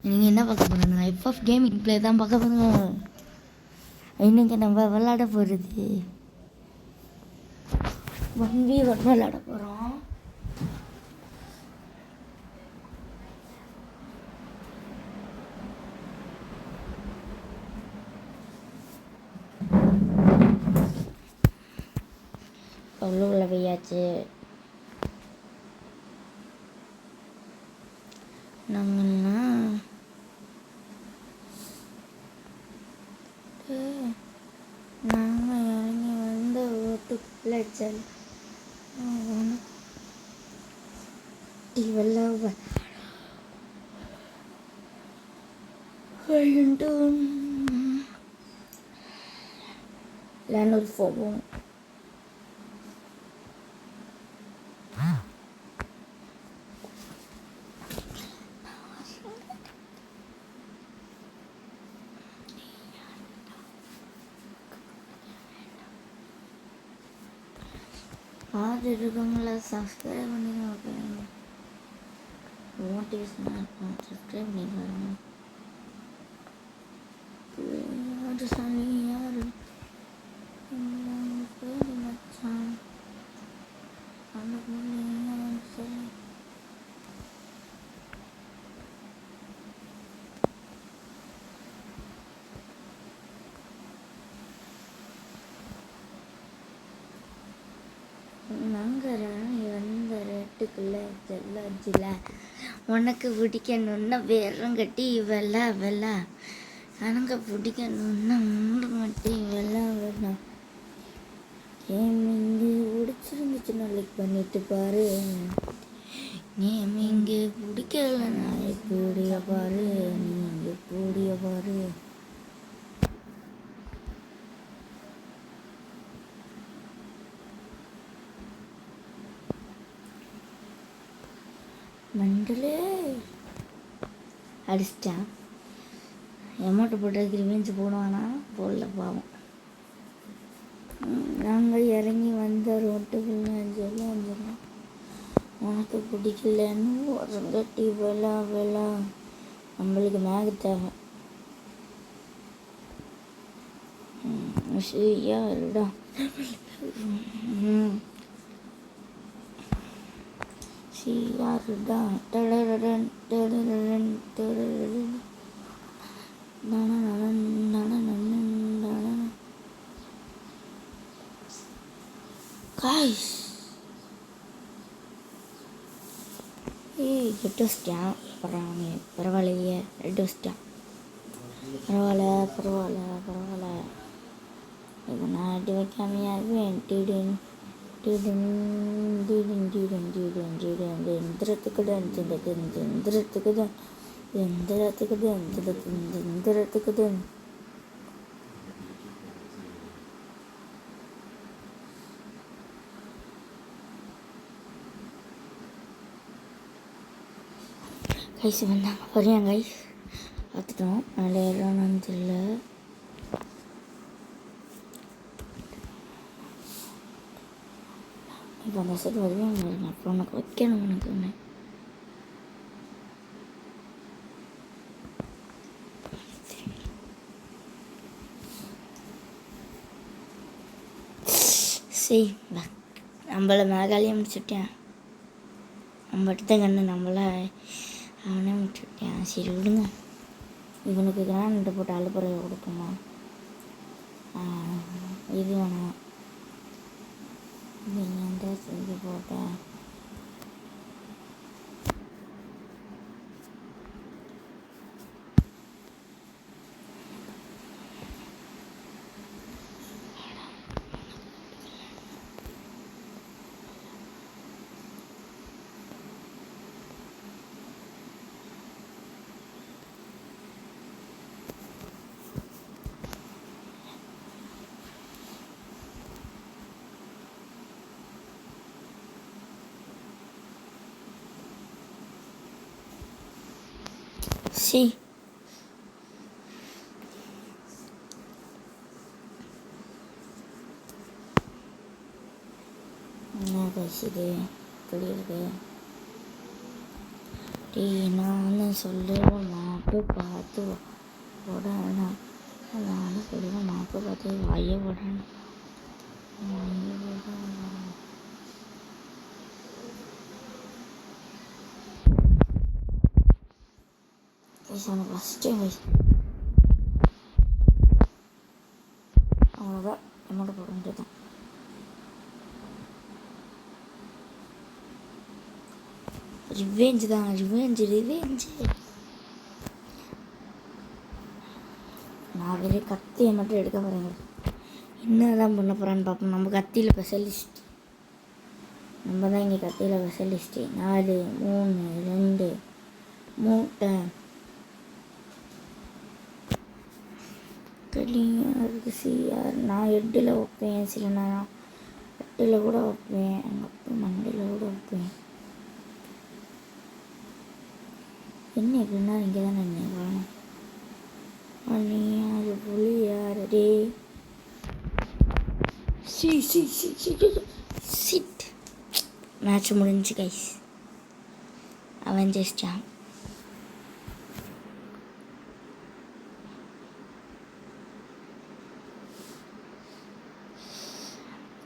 நீங்கள் என்ன பார்க்க போகிறீங்க? எஃப்எஃப் கேமிங் ப்ளே தான் பார்க்க போகிறோங்க. இன்றைக்கி நம்ம விளாட போகிறது 1v1 விளாட போகிறோம். உள்ளுக்குள்ள போயாச்சு. நாங்கள் இறங்கி வந்த ஓட்டுக்குள்ள லேனூர் போவோம். ஆறு இருக்கவங்கள சப்ஸ்கிரைப் பண்ணிடுவாங்க. மோட்டிவேஷனாக இருக்கும். சப்ஸ்கிரைப் பண்ணிடுவாங்க. யாரு சாமி யாரு பேர் மச்சான் அந்த சொல்லி எந்த ரேட்டுக்குள்ள செல்லாச்சுல உனக்கு பிடிக்கணுன்னா வேறம் கட்டி வெள்ள எனக்கு பிடிக்கணுன்னா மூடு மட்டி வெள்ள கேமிங்கு பிடிச்சிருந்துச்சுன்னா லைக் பண்ணிட்டு பாரு. கேமிங்கு பிடிக்கலன்னா கூடிய பாரு. நீங்கள் கூடிய பாரு. மண்டலே அடிச்சிட்டான். எமௌண்ட்டு போட்டு ரிவெஞ்ச் போடுவானா? போடல பாவம். நாங்கள் இறங்கி வந்த ரோட்டுக்குள்ள வந்துடலாம். உனக்கு பிடிக்கலன்னு உரங்கட்டி வெளா நம்மளுக்கு மேக தேவை. யாருடா யாருடா காய்ஸ் எட்டு வச்சிட்டான். பரவாயில்லையே, ரெட்டு வச்சிட்டான். பரவாயில்ல. இப்போ நான் எட்டு வைக்காமையா இருக்குவேன். எந்திரத்துக்கு கைஸ் வந்தாங்க பாருங்க கைஸ். பார்த்துட்டோம். விளையாடுறான்னு தெரியல. இப்போ அந்த சைடு வருவாங்க. அப்புறம் உனக்கு வைக்கணும். உனக்கு ஒன்று சரி நம்மளை மேகாலியை முடிச்சுட்டேன். நம்மகிட்ட தான் கண்ணு நம்மளை அவனே முடிச்சுட்டேன். சரி விடுங்க. இவனுக்கு கிராண்ட் போட்டு அழுப்புறையை கொடுக்குமா? இது வேணாம். நீங்கள் தான் செஞ்சு போட்டேன். சி என்ன பேசுது இப்படி இருக்கு. டீ நான் சொல்ல மாட்டேன். போய் பார்த்து உடனே நானும் சொல்லுவேன் மாப்பை பார்த்து வாயே உடனே ஃபஸ்ட் டைம் அவ்வளோதான் என்னோட போட வேண்டியதான். ரிவெஞ்ச் தான், ரிவெஞ்சு. நான் வெறும் கத்தியை மட்டும் எடுக்க போகிறேங்க. என்ன தான் பண்ண போகிறான்னு பார்ப்போம். நம்ம கத்தியில் ஸ்பெஷலிஸ்ட், நம்ம தான் இங்கே கத்தியில் ஸ்பெஷலிஸ்ட்டு. 4 3 2 மூட்டை இருக்குது. சிஆர் நான் 8ல் வைப்பேன், சில நேரம் 8ல் கூட வைப்பேன், எங்கள் அப்பா மண்டையில் கூட வைப்பேன். என்ன எப்படின்னா இங்கே தான் நினைக்கிறேன். அது புளியாரே சிட். மேட்ச் முடிஞ்சு கைஸ். அவெஞ்சர்ஸ் ஜாம்.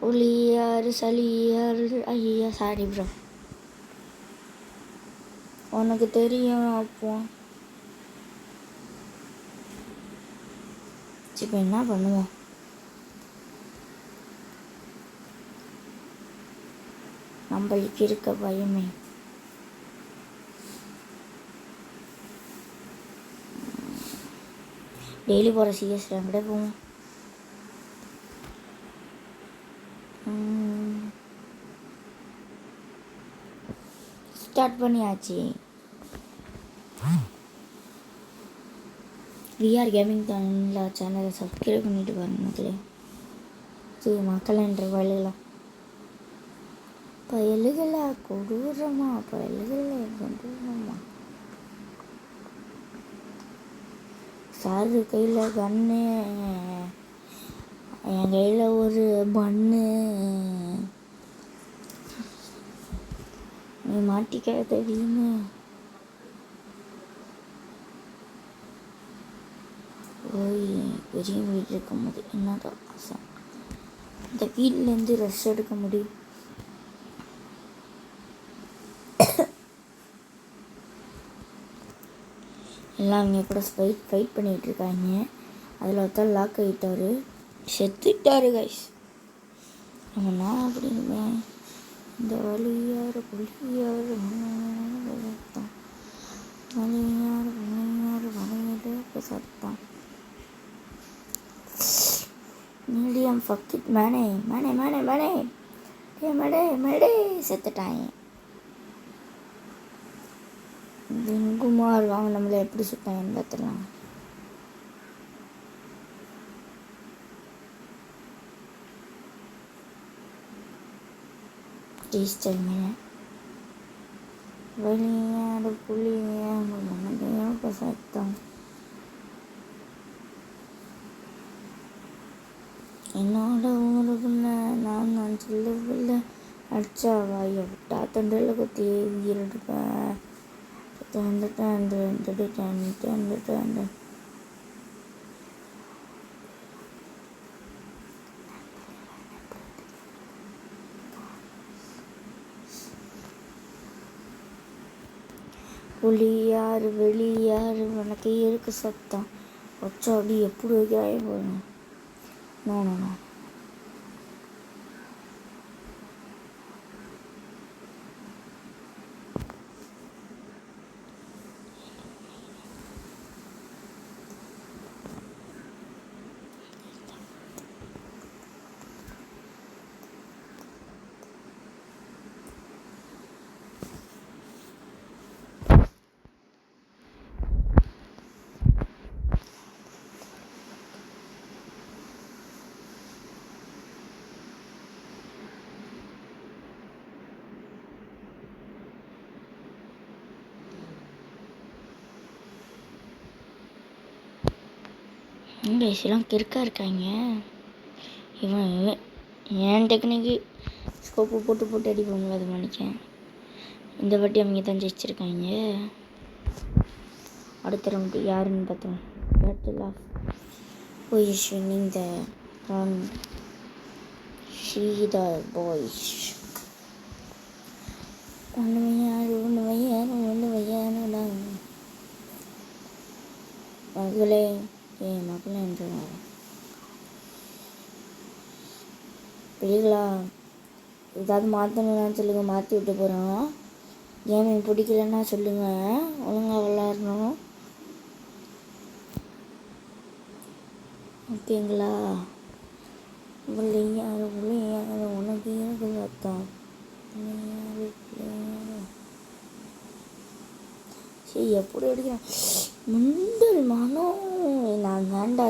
புளியாறு சளியாறு. ஐயா சாரி ப்ரோ, உனக்கு தெரியும். அப்போ இப்போ என்ன பண்ணுவோம்? நம்மளுக்கு இருக்க பயமே. டெய்லி போகிற சிஎஸ் ரேங்கிட்ட போவோம். ஸ்டார்ட் பண்ணியாச்சு. விஆர் கேமிங் சேனலை சப்ஸ்கிரைப் பண்ணிட்டு பாருங்க மக்களே. சரி மக்கள் என்ற பயலுகளா கொடூரமா கொடூரமா. சாரு கையில் கன்று, என் கையில் ஒரு பன்னு. நீ மாட்டிக்க தெரியுமே. போய் பெரிய வீடு இருக்கும் போது என்னதான் ஆசை, இந்த வீட்டிலேருந்து ரெஸ்ட் எடுக்க முடியும். எல்லாம் அவங்க கூட ஃபைட் பண்ணிகிட்டு இருக்காங்க. அதில் ஒருத்தர் லாக் ஆகிட்டாரு, செத்துட்டாரு கைஸ். அவனா அப்படின்னு இந்த வழியார் புளியார் சத்தம், வழியார் வழியிட சத்தம். மீடியம் ஃபக்கிட் மேனே செத்துட்டாங்க. குமார் வாங்க நம்மளை எப்படி சுட்டாங்கன்னு பார்த்துலாம். டீஸ்டர் மீன் வெளியாடு புளியாக சத்தம். என்னோட ஊருக்குள்ள நான் சொல்லவில்லை அடிச்சா வாயை விட்டா தொண்டில் கொத்தி உயிரெடுப்பேன். புளியாறு வெளியாறு உனக்கு இருக்கு சத்தம். வச்சா அப்படி எப்படி வைக்கிறாயே போகணும். நோ எல்லாம் கிறுக்கா இருக்காங்க. இவன் ஏன் டெக்னிக்கு ஸ்கோப்பு போட்டு அடிப்பாங்களோ அது நினைக்கேன். இந்த வாட்டி அவங்க தான் ஜெயிச்சிருக்காங்க. அடுத்த ரவுண்டு யாருன்னு பார்த்தோம். Battle of who is winning the round. Sridhar boys. ஒன்று வையானுடா மகளே. மகளே என்று பிள்ளைகளா ஏதாவது மாற்றணும்னா சொல்லுங்கள், மாற்றி விட்டு போகிறோம். கேமிங் பிடிக்கலன்னா சொல்லுங்கள், ஒழுங்காக விளாட்ணும். ஓகேங்களா? பிள்ளையாரு உனக்கு எனக்கு அர்த்தம். சரி எப்படி அடிக்கிறேன் முந்தல் மனோ. நான் வேண்டா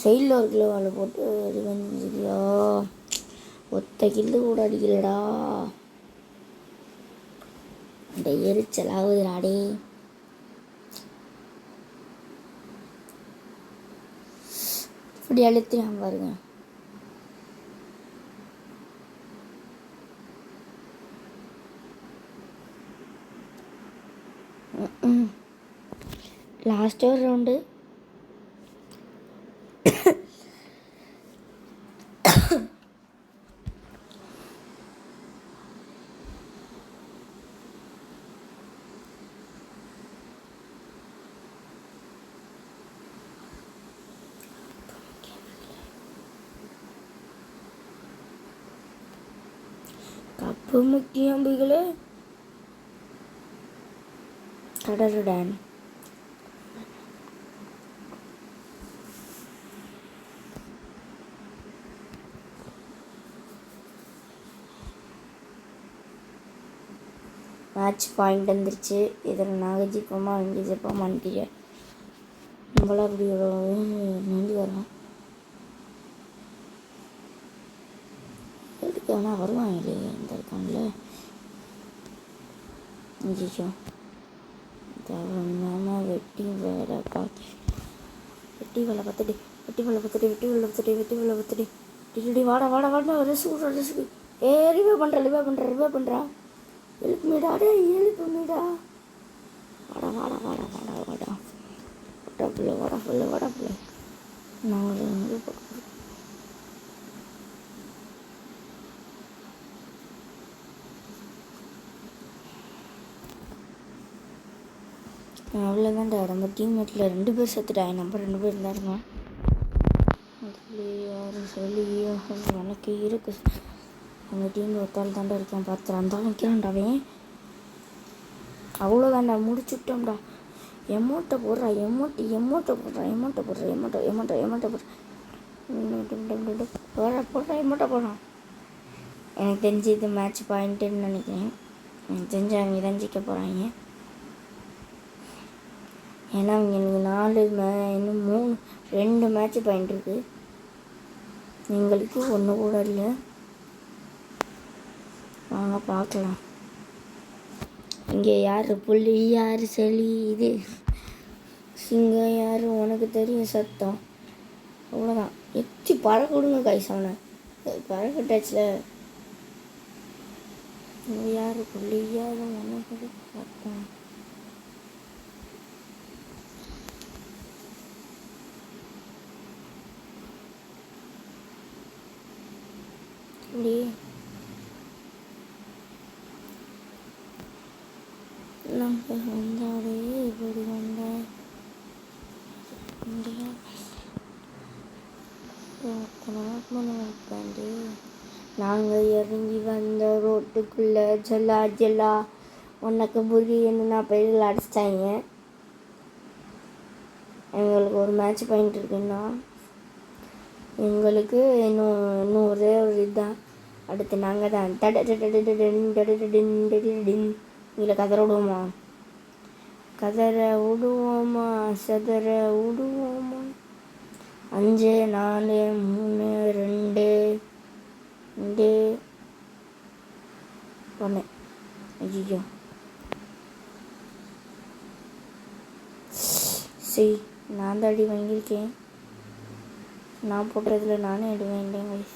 சைடில் ஒரு கிலோ வாழை போட்டு அடி வந்துச்சியா. ஒத்த கில்லு கூட அடிக்கலடா. அந்த எரிச்சல் ஆகுதுடாடே. இப்படி அழுத்தினான் பாருங்க. லாஸ்ட் ஒரு ரவுண்டு. கப்பு முக்கியம் பிகளே. கடலுடன் மேட்ச் பாயிண்ட் வந்துருச்சு. இதில் நாங்கள் ஜிப்போமா இங்கே ஜிப்போமான்னு நம்மளாம் அப்படி நன்றி வரோம். எதுக்கு ஆனால் வருவாங்க இல்லையே இந்த இருக்காங்களே. அஞ்சிச்சோ தேவையான வெட்டி வேலை பார்த்து வெட்டி வேலை பார்த்துட்டு வாடா ரெசுக்கு ரிவே பண்ணுறா எழுப்புமீடா. எழுப்புமீடா. வாடா பிள்ளை. நான் அவ்வளோதான்டா. நம்ம டீம்மேட்டில் 2 பேர் செத்துட்டாங்க. நம்ம 2 பேர் தான் இருக்கோம். அதுல யாரும் சொல்லி எனக்கு இருக்கு. அந்த டீமில் ஒருத்தாள் தாண்டா இருக்கேன். பார்த்து இருந்தாலும் நிற்கிறான்டாவே. அவ்வளோதான்டா, முடிச்சுட்டோம்டா. எமௌண்ட்டை போடுறா. எமௌண்ட்டை போடுறான். எனக்கு தெரிஞ்சு இது மேட்ச் பாயிண்ட்டுன்னு நினைக்கிறேன். எனக்கு தெரிஞ்சு அவங்க தான் ஜெயிக்க போகிறாங்க. ஏன்னா எனக்கு இன்னும் 2 மேட்ச் பாயிண்ட் இருக்குது. எங்களுக்கு 1 கூட இல்லை. வாங்க பார்க்கலாம். இங்கே யார் புள்ளி, யார் செலி, இது சிங்கம் யார் உனக்கு தெரியும் சத்தம். அவ்வளோதான். எத்தி பறக்க விடுங்க கைசான பறக்கட்டாச்சில். யார் புள்ளி, யார் உனக்கு சத்தம். இப்படி நாங்கள் வந்தாலே இப்படி வந்தால் நாங்கள் இறங்கி வந்த ரோட்டுக்குள்ளே ஜல்லா உனக்கு புரியணுன்னா பயிர்கள் அடிச்சிட்டாங்க. எங்களுக்கு ஒரு மேட்ச் பாயிண்ட் இருக்குன்னா எங்களுக்கு இன்னும் ஒரே ஒரு இதுதான். அடுத்து நாங்கள் தான் இதில் கதற விடுவோமா செதற விடுவோமா. 5 4 3 2 1. ஐயோ சரி, நான் தான் அடி வாங்கியிருக்கேன். நான் போட்டதில் நானே அடி வாங்கிட்டேன்.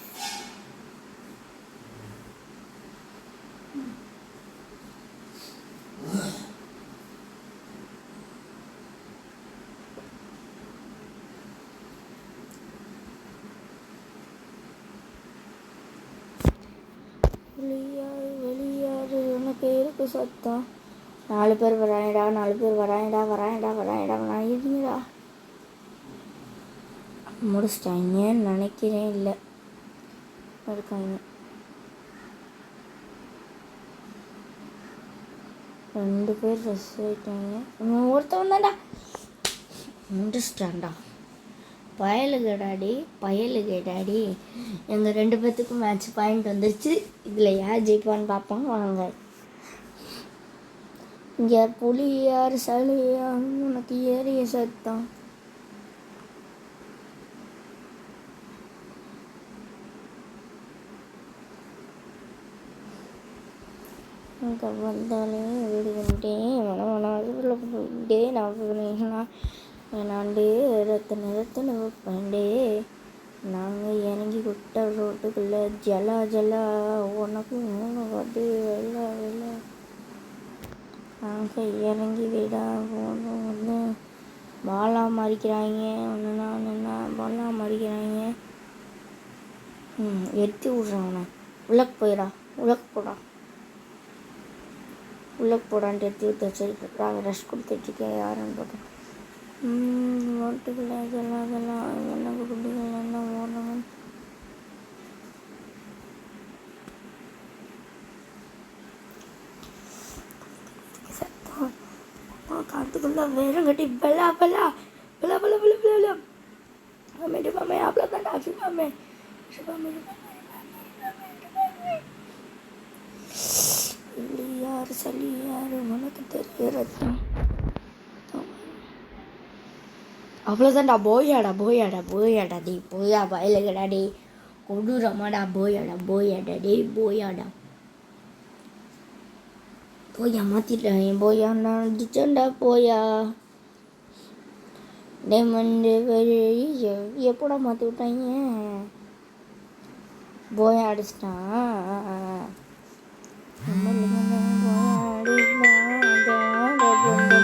உனக்கு சத்தம். 4 பேர் வராயடா, 4 பேர் வராயடா இருங்கடா. முடிச்சிட்டாங்கன்னு நினைக்கிறேன். இல்லை இருக்காங்க. 2 பேர் ஃபஸ்ட் ஆகிட்டாங்க. ஒருத்தவன் தான்டா முடிச்சிட்டான்டா. பயலுகடாடி. எங்கள் 2 பேர்த்துக்கும் மேட்ச் பாயிண்ட் வந்துருச்சு. இதில் யார் ஜெயிப்பான்னு பார்ப்போம் வாங்க. இங்கே புலி யார் சளியா உனக்கு ஏறிய சத்தம். இங்கே வந்தாலே வீடு வந்துட்டே நான்டே ரத்தனை வைப்பேன்டே. நாங்கள் இறங்கி விட்ட ரோட்டுக்குள்ளே ஜலா உனக்கு வந்து வெள்ளை நாங்கள் இறங்கி விட வந்து பாலா மறிக்கிறாங்க. ஒன்றுனா பாலா மறிக்கிறாங்க. எத்தி விட்றாங்கண்ணா. உள்ளக்கு போடான்ட்டு எத்தி விட்டு வச்சுருக்காங்க. ரஷ் கொடுத்துட்ருக்கேன் யாருன்னு போட்டேன். ரோட்டுக்குள்ளே அதெல்லாம் என்ன குடிகள் என்ன ஓடுறாங்க. காத்துக்குள்ள வேறம் கட்டி பலா மாமே அவ்வளோதான் மாமே யார் சளி யார் உனக்கு தெரியறது. அவ்வளோதான்டா. போயாடா டே போயா வயலுகடா டே கொடூரமாடா. போயாடா டே போயா மாற்றிட்டாங்க. போயாண்ணா அடிச்சண்டா போயா டைமண்டு எப்படா மாற்றி விட்டாங்க. போயா அடிச்சிட்டான்.